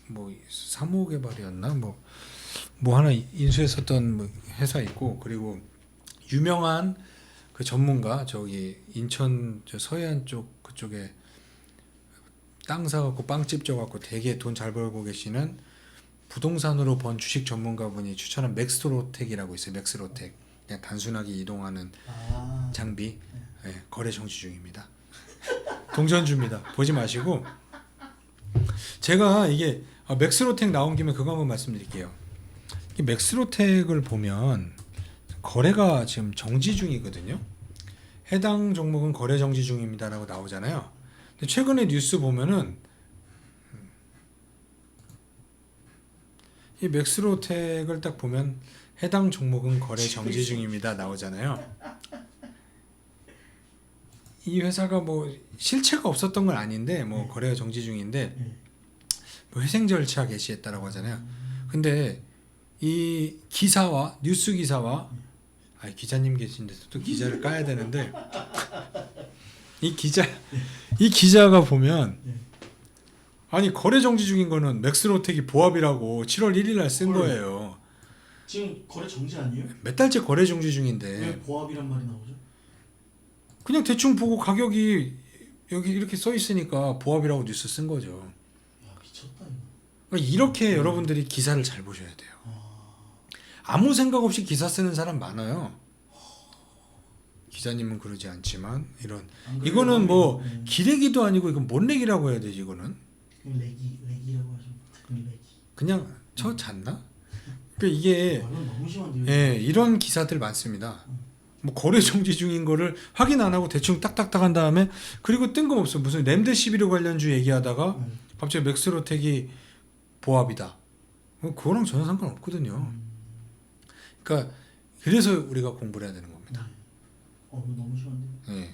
뭐 사무 개발이었나 뭐 하나 인수했었던 뭐 회사 있고, 그리고 유명한 그 전문가 저기 인천 저 서해안 쪽 그쪽에 땅 사갖고 빵집 져갖고 되게 돈 잘 벌고 계시는 부동산으로 번 주식 전문가분이 추천한 맥스로텍이라고 있어요. 맥스로텍. 그냥 단순하게 이동하는 아, 장비. 예, 거래 정지 중입니다. 동전주입니다. 보지 마시고. 제가 이게 맥스로텍 나온 김에 그거 한번 말씀드릴게요. 이 맥스로텍을 보면 거래가 지금 정지 중이거든요. 해당 종목은 거래 정지 중입니다라고 나오잖아요. 근데 최근에 뉴스 보면은 이 맥스로텍을 딱 보면 해당 종목은 거래 정지 중입니다 나오잖아요. 이 회사가 뭐 실체가 없었던 건 아닌데 뭐 거래가 정지 중인데 뭐 회생 절차 개시했다라고 하잖아요. 근데 이 기사와 뉴스 기사와 기자님 계신데 또 기자를 까야 되는데 이 기자가 보면 아니 거래 정지 중인 거는 맥스로텍이 보합이라고 7월 1일 날 쓴 거예요. 지금 거래 정지 아니에요? 몇 달째 거래 정지 왜 중인데 보합이란 말이 나오죠? 그냥 대충 보고 가격이 여기 이렇게 써 있으니까 보합이라고 뉴스 쓴 거죠. 야 미쳤다 이거. 그러니까 이렇게 여러분들이 기사를 잘 보셔야 돼요. 아무 생각 없이 기사 쓰는 사람 많아요. 기자님은 그러지 않지만 이런 안 그래도 이거는 뭐 네. 기레기도 아니고 이건 뭔 렉이라고 해야 되지 이거는 렉이라고 하죠. 렉이. 그냥 저 잤나? 그러니까 이게 이건 너무 심한데요. 예, 이런 기사들 많습니다. 뭐 거래 정지 중인 거를 확인 안 하고 대충 딱딱딱 한 다음에 그리고 뜬금없어 무슨 렘데시비르 관련주 얘기하다가 갑자기 맥스로텍이 보합이다. 그거랑 전혀 상관없거든요. 그러니까 그래서 우리가 공부를 해야 되는 겁니다. 이거 너무 심한데. 예.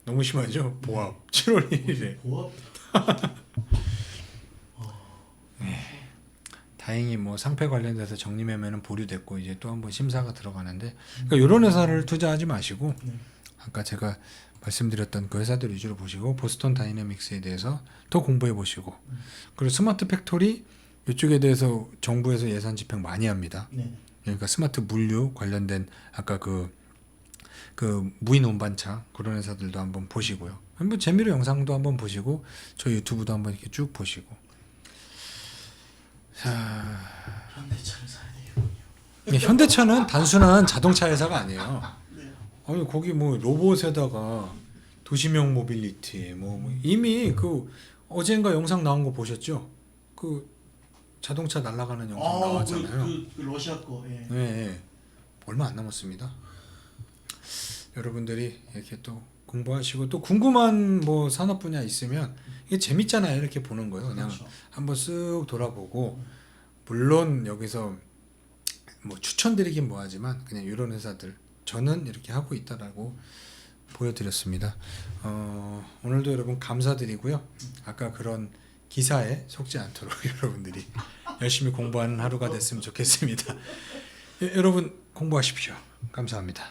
너무 심하죠? 보합. 7월 1일에. 보합. 다행히 뭐 상패 관련돼서 정리매매는 보류됐고 이제 또 한번 심사가 들어가는데 그러니까 이런 회사를 투자하지 마시고 아까 제가 말씀드렸던 그 회사들 위주로 보시고 보스턴 다이내믹스에 대해서 더 공부해 보시고 그리고 스마트 팩토리 이쪽에 대해서 정부에서 예산 집행 많이 합니다. 네. 그러니까 스마트 물류 관련된 아까 그 무인 운반차 그런 회사들도 한번 보시고요. 한번 재미로 영상도 한번 보시고 저희 유튜브도 한번 이렇게 쭉 보시고. 자, 현대차를 사야 되겠군요. 현대차는 단순한 자동차 회사가 아니에요. 아니 거기 뭐 로봇에다가 도시명 모빌리티 뭐 이미 그 어젠가 영상 나온 거 보셨죠? 그 자동차 날아가는 영상 나왔잖아요. 그 러시아 거. 예. 네, 얼마 안 남았습니다. 여러분들이 이렇게 또 공부하시고 또 궁금한 뭐 산업 분야 있으면 이게 재밌잖아요. 이렇게 보는 거예요. 그냥 그렇죠. 한번 쓱 돌아보고 물론 여기서 뭐 추천드리긴 뭐하지만 그냥 이런 회사들 저는 이렇게 하고 있다라고 보여드렸습니다. 오늘도 여러분 감사드리고요. 아까 그런 기사에 속지 않도록 여러분들이 열심히 공부하는 하루가 됐으면 좋겠습니다. 여러분 공부하십시오. 감사합니다.